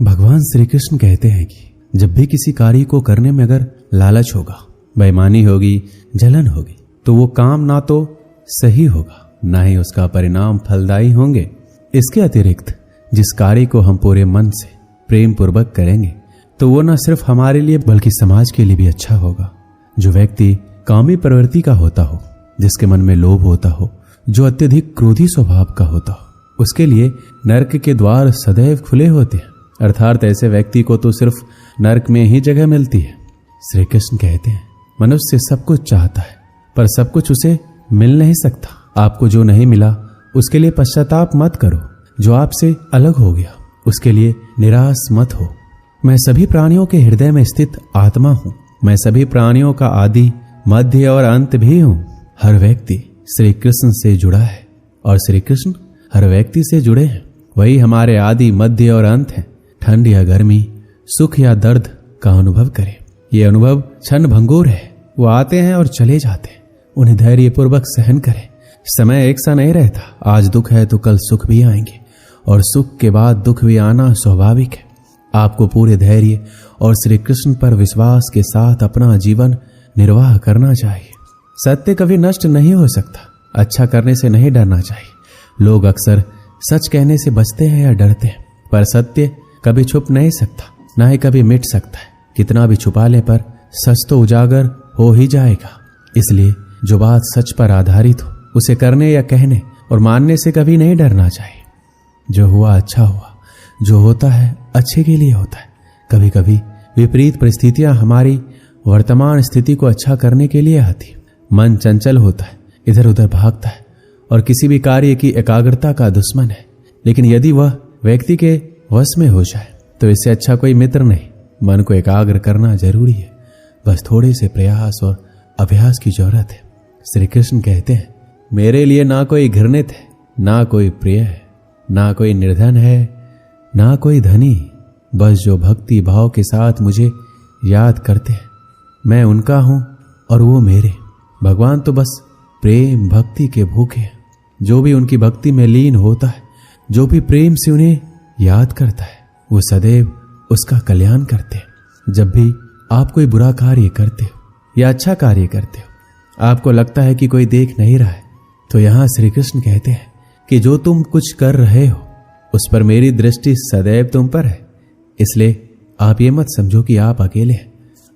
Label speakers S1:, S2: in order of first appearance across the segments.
S1: भगवान श्री कृष्ण कहते हैं कि जब भी किसी कार्य को करने में अगर लालच होगा, बेईमानी होगी, जलन होगी, तो वो काम ना तो सही होगा, ना ही उसका परिणाम फलदायी होंगे। इसके अतिरिक्त जिस कार्य को हम पूरे मन से प्रेम पूर्वक करेंगे तो वो न सिर्फ हमारे लिए बल्कि समाज के लिए भी अच्छा होगा। जो व्यक्ति कामी प्रवृत्ति का होता हो, जिसके मन में लोभ होता हो, जो अत्यधिक क्रोधी स्वभाव का होता हो, उसके लिए नरक के द्वार सदैव खुले होते हैं। अर्थात ऐसे व्यक्ति को तो सिर्फ नरक में ही जगह मिलती है। श्री कृष्ण कहते हैं मनुष्य सब कुछ चाहता है पर सब कुछ उसे मिल नहीं सकता। आपको जो नहीं मिला उसके लिए पश्चाताप मत करो, जो आपसे अलग हो गया उसके लिए निराश मत हो। मैं सभी प्राणियों के हृदय में स्थित आत्मा हूँ। मैं सभी प्राणियों का आदि, मध्य और अंत भी हूँ। हर व्यक्ति श्री कृष्ण से जुड़ा है और श्री कृष्ण हर व्यक्ति से जुड़े हैं। वही हमारे आदि, मध्य और अंत हैं। ठंड या गर्मी, सुख या दर्द का अनुभव करें। ये अनुभव क्षण भंगुर है, वो आते हैं और चले जाते हैं। उन्हें धैर्यपूर्वक सहन करें। समय एक सा नहीं रहता। आज दुख है तो कल सुख भी आएंगे और सुख के बाद दुख भी आना स्वाभाविक है। आपको पूरे धैर्य और श्री कृष्ण पर विश्वास के साथ अपना जीवन निर्वाह करना चाहिए। सत्य कभी नष्ट नहीं हो सकता। अच्छा करने से नहीं डरना चाहिए। लोग अक्सर सच कहने से बचते हैं या डरते हैं, पर सत्य कभी छुप नहीं सकता, ना ही कभी मिट सकता है। कितना भी छुपा ले पर सच तो उजागर हो ही जाएगा। इसलिए जो बात सच पर आधारित हो उसे करने या कहने और मानने से कभी नहीं डरना चाहिए। जो हुआ अच्छा हुआ, जो होता है अच्छे के लिए होता है। कभी कभी विपरीत परिस्थितियां हमारी वर्तमान स्थिति को अच्छा करने के लिए आती। मन चंचल होता है, इधर उधर भागता है और किसी भी कार्य की एकाग्रता का दुश्मन है। लेकिन यदि वह व्यक्ति के वश में हो जाए तो इससे अच्छा कोई मित्र नहीं। मन को एकाग्र करना जरूरी है, बस थोड़े से प्रयास और अभ्यास की जरूरत है। श्री कृष्ण कहते हैं मेरे लिए ना कोई घृणित है, ना कोई प्रिय है, ना कोई निर्धन है, ना कोई धनी। बस जो भक्ति भाव के साथ मुझे याद करते हैं, मैं उनका हूं और वो मेरे। भगवान तो बस प्रेम भक्ति के भूखे हैं। जो भी उनकी भक्ति में लीन होता है, जो भी प्रेम से उन्हें याद करता है, वो सदैव उसका कल्याण करते हैं। जब भी आप कोई बुरा कार्य करते हो या अच्छा कार्य करते हो, आपको लगता है कि कोई देख नहीं रहा है, तो यहां श्री कृष्ण कहते हैं कि जो तुम कुछ कर रहे हो उस पर मेरी दृष्टि सदैव तुम पर है। इसलिए आप ये मत समझो कि आप अकेले हैं।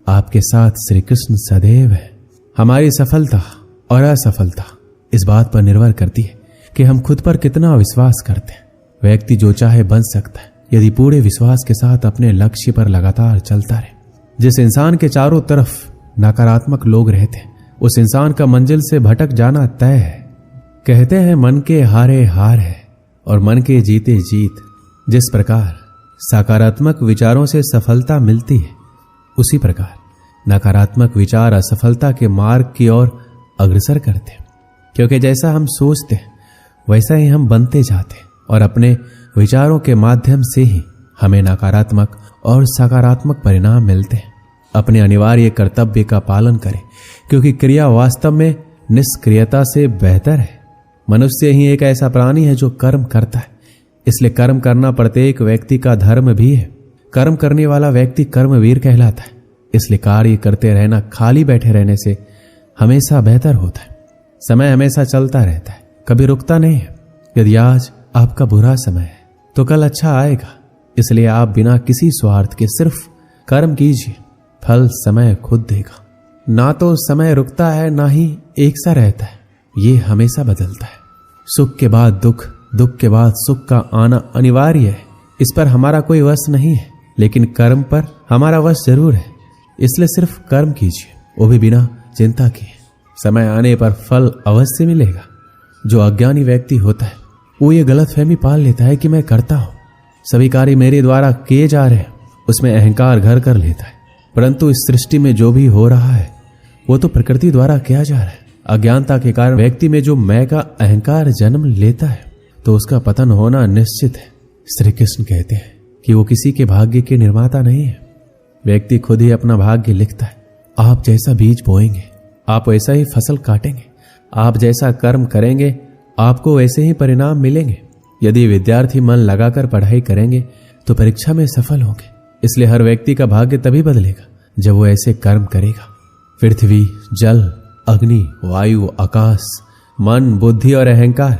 S1: आपके साथ श्री कृष्ण सदैव है। हमारी सफलता और असफलता इस बात पर निर्भर करती है कि हम खुद पर कितना विश्वास करते हैं। व्यक्ति जो चाहे बन सकता है यदि पूरे विश्वास के साथ अपने लक्ष्य पर लगातार चलता रहे। जिस इंसान के चारों तरफ नकारात्मक लोग रहते हैं, उस इंसान का मंजिल से भटक जाना तय है। कहते हैं मन के हारे हार है और मन के जीते जीत। जिस प्रकार सकारात्मक विचारों से सफलता मिलती है, उसी प्रकार नकारात्मक विचार असफलता के मार्ग की ओर अग्रसर करते हैं। क्योंकि जैसा हम सोचते हैं वैसा ही हम बनते जाते हैं और अपने विचारों के माध्यम से ही हमें नकारात्मक और सकारात्मक परिणाम मिलते हैं। अपने अनिवार्य कर्तव्य का पालन करें, क्योंकि क्रिया वास्तव में निष्क्रियता से बेहतर है। मनुष्य ही एक ऐसा प्राणी है जो कर्म करता है, इसलिए कर्म करना प्रत्येक व्यक्ति का धर्म भी है। कर्म करने वाला व्यक्ति कर्मवीर कहलाता है। इसलिए कार्य करते रहना खाली बैठे रहने से हमेशा बेहतर होता है। समय हमेशा चलता रहता है, कभी रुकता नहीं है। यदि आज आपका बुरा समय है तो कल अच्छा आएगा। इसलिए आप बिना किसी स्वार्थ के सिर्फ कर्म कीजिए, फल समय खुद देगा। ना तो समय रुकता है, ना ही एक सा रहता है, ये हमेशा बदलता है। सुख के बाद दुख, दुख के बाद सुख का आना अनिवार्य है। इस पर हमारा कोई वश नहीं है, लेकिन कर्म पर हमारा वश जरूर है। इसलिए सिर्फ कर्म कीजिए, वो भी बिना चिंता किए। समय आने पर फल अवश्य मिलेगा। जो अज्ञानी व्यक्ति होता है वो ये गलतफहमी पाल लेता है कि मैं करता हूं, सभी कार्य मेरे द्वारा किए जा रहे हैं, उसमें अहंकार घर कर लेता है। परंतु इस सृष्टि में जो भी हो रहा है वो तो प्रकृति द्वारा किया जा रहा है। अज्ञानता के कारण व्यक्ति में जो मैं का अहंकार जन्म लेता है तो उसका पतन होना निश्चित है। श्री कृष्ण कहते हैं कि वो किसी के भाग्य के निर्माता नहीं है। व्यक्ति खुद ही अपना भाग्य लिखता है। आप जैसा बीज बोएंगे आप वैसा ही फसल काटेंगे। आप जैसा कर्म करेंगे आपको वैसे ही परिणाम मिलेंगे। यदि विद्यार्थी मन लगाकर पढ़ाई करेंगे तो परीक्षा में सफल होंगे। इसलिए हर व्यक्ति का भाग्य तभी बदलेगा जब वो ऐसे कर्म करेगा। पृथ्वी, जल, अग्नि, वायु, आकाश, मन, बुद्धि और अहंकार,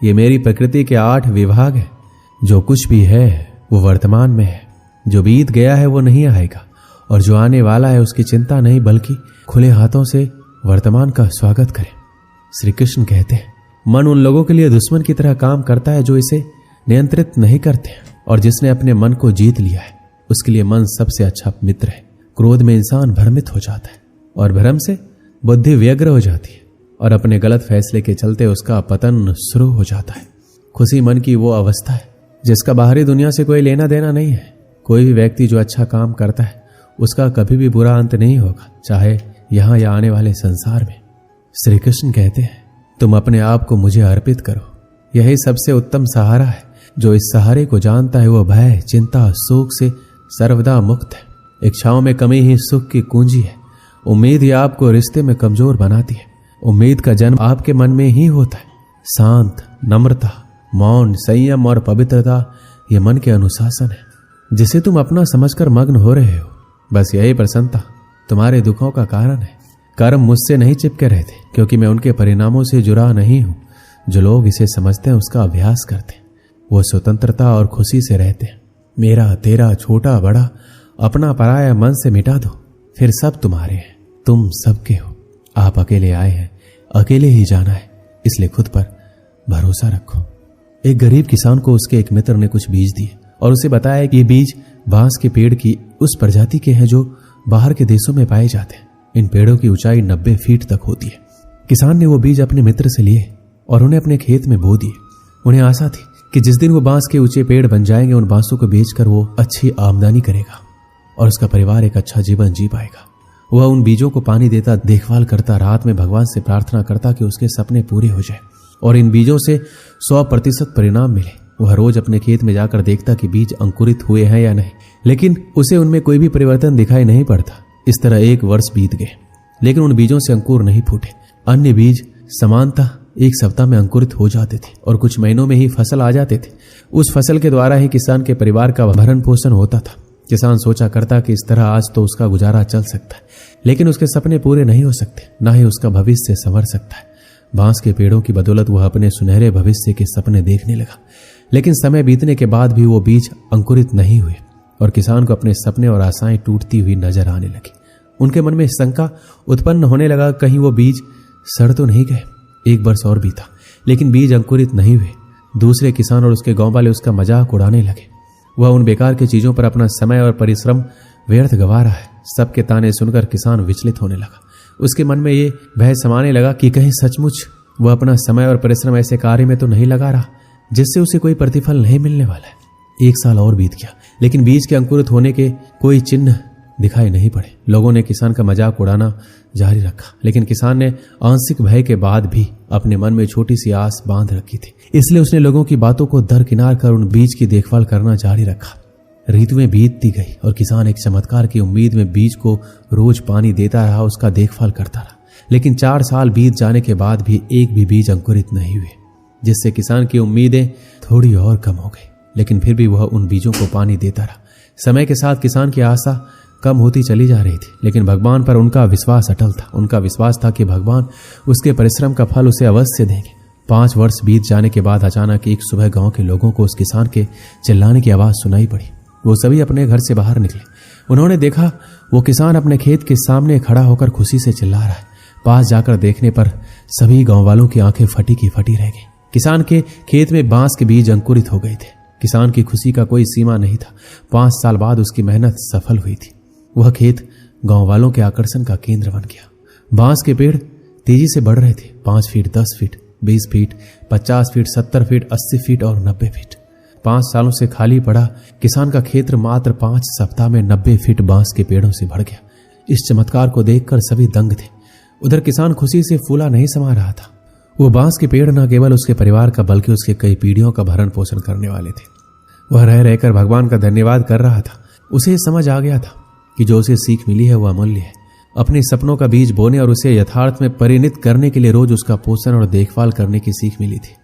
S1: ये मेरी प्रकृति के 8 विभाग है। जो कुछ भी है वो वर्तमान में है। जो बीत गया है वो नहीं आएगा, और जो आने वाला है उसकी चिंता नहीं, बल्कि खुले हाथों से वर्तमान का स्वागत करें। श्री कृष्ण कहते हैं, मन उन लोगों के लिए दुश्मन की तरह काम करता है जो इसे नियंत्रित नहीं करते, और जिसने अपने मन को जीत लिया है उसके लिए मन सबसे अच्छा मित्र है। क्रोध में इंसान भ्रमित हो जाता है, और भ्रम से बुद्धि व्यग्र हो जाती है, और अपने गलत फैसले के चलते उसका पतन शुरू हो जाता है। खुशी मन की वो अवस्था है जिसका बाहरी दुनिया से कोई लेना देना नहीं है। कोई भी व्यक्ति जो अच्छा काम करता है उसका कभी भी बुरा अंत नहीं होगा, चाहे यहां या आने वाले संसार में। श्री कृष्ण कहते हैं, तुम अपने आप को मुझे अर्पित करो, यही सबसे उत्तम सहारा है। जो इस सहारे को जानता है वो भय, चिंता, शोक से सर्वदा मुक्त है। इच्छाओं में कमी ही सुख की कुंजी है। उम्मीद ही आपको रिश्ते में कमजोर बनाती है। उम्मीद का जन्म आपके मन में ही होता है। शांत, नम्रता, मौन, संयम और पवित्रता ये मन के अनुशासन है जिसे तुम अपना समझकर मग्न हो रहे हो। बस यही प्रसन्नता तुम्हारे दुखों का कारण है। कर्म मुझसे नहीं चिपके रहते, क्योंकि मैं उनके परिणामों से जुड़ा नहीं हूं। जो लोग इसे समझते हैं उसका अभ्यास करते हैं, वो स्वतंत्रता और खुशी से रहते हैं। मेरा, तेरा, छोटा, बड़ा, अपना पराया मन से मिटा दो, फिर सब तुम्हारे हैं, तुम सबके हो। आप अकेले आए हैं, अकेले ही जाना है, इसलिए खुद पर भरोसा रखो। एक गरीब किसान को उसके एक मित्र ने कुछ बीज दिए और उसे बताया कि ये बीज बांस के पेड़ की उस प्रजाति के हैं जो बाहर के देशों में पाए जाते हैं। इन पेड़ों की ऊंचाई 90 फीट तक होती है। किसान ने वो बीज अपने मित्र से लिए और उन्हें अपने खेत में बो दिए। उन्हें आशा थी कि जिस दिन वो बांस के ऊंचे पेड़ बन जाएंगे, उन बांसों को बेचकर वो अच्छी आमदनी करेगा और उसका परिवार एक अच्छा जीवन जी पाएगा। वह उन बीजों को पानी देता, देखभाल करता, रात में भगवान से प्रार्थना करता कि उसके सपने पूरे हो जाए और इन बीजों से 100% परिणाम मिले। वह रोज अपने खेत में जाकर देखता कि बीज अंकुरित हुए हैं या नहीं, लेकिन उसे उनमें कोई भी परिवर्तन दिखाई नहीं पड़ता। इस तरह 1 वर्ष बीत गए, लेकिन उन बीजों से अंकुर नहीं फूटे। अन्य बीज समानतः 1 सप्ताह में अंकुरित हो जाते थे और कुछ महीनों में ही फसल आ जाते थे। उस फसल के द्वारा ही किसान के परिवार का भरण पोषण होता था। किसान सोचा करता कि इस तरह आज तो उसका गुजारा चल सकता है, लेकिन उसके सपने पूरे नहीं हो सकते, ना ही उसका भविष्य संवर सकता है। बांस के पेड़ों की बदौलत वह अपने सुनहरे भविष्य के सपने देखने लगा, लेकिन समय बीतने के बाद भी वो बीज अंकुरित नहीं हुए और किसान को अपने सपने और आशाएं टूटती हुई नजर आने लगी। उनके मन में शंका उत्पन्न होने लगा, कहीं वो बीज सड़ तो नहीं गए। 1 वर्ष और बीता, लेकिन बीज अंकुरित नहीं हुए। दूसरे किसान और उसके गांव वाले उसका मजाक उड़ाने लगे। वह उन बेकार की चीजों पर अपना समय और परिश्रम व्यर्थ गंवा रहा है। सबके ताने सुनकर किसान विचलित होने लगा। उसके मन में ये भय समाने लगा कि कहीं सचमुच वह अपना समय और परिश्रम ऐसे कार्य में तो नहीं लगा रहा जिससे उसे कोई प्रतिफल नहीं मिलने वाला है। 1 साल और बीत गया, लेकिन बीज के अंकुरित होने के कोई चिन्ह दिखाई नहीं पड़े। लोगों ने किसान का मजाक उड़ाना जारी रखा, लेकिन किसान ने आंशिक भय के बाद भी अपने मन में छोटी सी आस बांध रखी थी। इसलिए उसने लोगों की बातों को दरकिनार कर उन बीज की देखभाल करना जारी रखा। ऋतुएं बीतती गई और किसान एक चमत्कार की उम्मीद में बीज को रोज पानी देता रहा, उसका देखभाल करता रहा। लेकिन 4 साल बीत जाने के बाद भी एक भी बीज अंकुरित नहीं हुए, जिससे किसान की उम्मीदें थोड़ी और कम हो गई। लेकिन फिर भी वह उन बीजों को पानी देता रहा। समय के साथ किसान की आशा कम होती चली जा रही थी, लेकिन भगवान पर उनका विश्वास अटल था। उनका विश्वास था कि भगवान उसके परिश्रम का फल उसे अवश्य देंगे। 5 वर्ष बीत जाने के बाद अचानक एक सुबह गांव के लोगों को उस किसान के चिल्लाने की आवाज सुनाई पड़ी। वो सभी अपने घर से बाहर निकले। उन्होंने देखा वो किसान अपने खेत के सामने खड़ा होकर खुशी से चिल्ला रहा है। पास जाकर देखने पर सभी गांव वालों की आंखें फटी की फटी रह गई। किसान के खेत में बांस के बीज अंकुरित हो गए थे। किसान की खुशी का कोई सीमा नहीं था। 5 साल बाद उसकी मेहनत सफल हुई थी। वह खेत गांव वालों के आकर्षण का केंद्र बन गया। बांस के पेड़ तेजी से बढ़ रहे थे। 5 feet, 10 feet, 20 feet, 50 feet, 70 feet, 80 feet और 90 फीट। 5 सालों से खाली पड़ा किसान का क्षेत्र मात्र 5 सप्ताह में 90 फीट बांस के पेड़ों से भर गया। इस चमत्कार को देखकर सभी दंग थे। उधर किसान खुशी से फूला नहीं समा रहा था। वो बांस के पेड़ न केवल उसके परिवार का बल्कि उसके कई पीढ़ियों का भरण पोषण करने वाले थे। वह रह रहकर भगवान का धन्यवाद कर रहा था। उसे समझ आ गया था कि जो उसे सीख मिली है वह अमूल्य है। अपने सपनों का बीज बोने और उसे यथार्थ में परिणित करने के लिए रोज उसका पोषण और देखभाल करने की सीख मिली थी।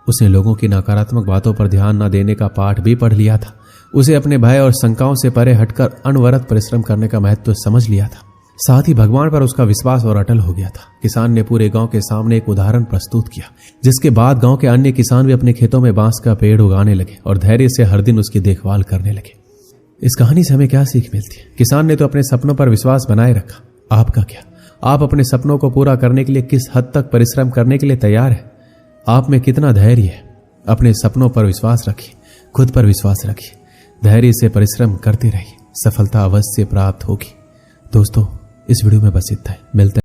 S1: उसने लोगों की नकारात्मक बातों पर ध्यान न देने का पाठ भी पढ़ लिया था। उसे अपने भय और शंकाओं से परे हटकर अनवरत परिश्रम करने का महत्व समझ लिया था। साथ ही भगवान पर उसका विश्वास और अटल हो गया था। किसान ने पूरे गांव के सामने एक उदाहरण प्रस्तुत किया, जिसके बाद गांव के अन्य किसान भी अपने खेतों में बांस का पेड़ उगाने लगे और धैर्य से हर दिन उसकी देखभाल करने लगे। इस कहानी से हमें क्या सीख मिलती है? किसान ने तो अपने सपनों पर विश्वास बनाए रखा, आपका क्या? आप अपने सपनों को पूरा करने के लिए किस हद तक परिश्रम करने के लिए तैयार है? आप में कितना धैर्य है? अपने सपनों पर विश्वास रखिए, खुद पर विश्वास रखिए, धैर्य से परिश्रम करते रहिए, सफलता अवश्य प्राप्त होगी। दोस्तों, इस वीडियो में बस इतना है। मिलते हैं।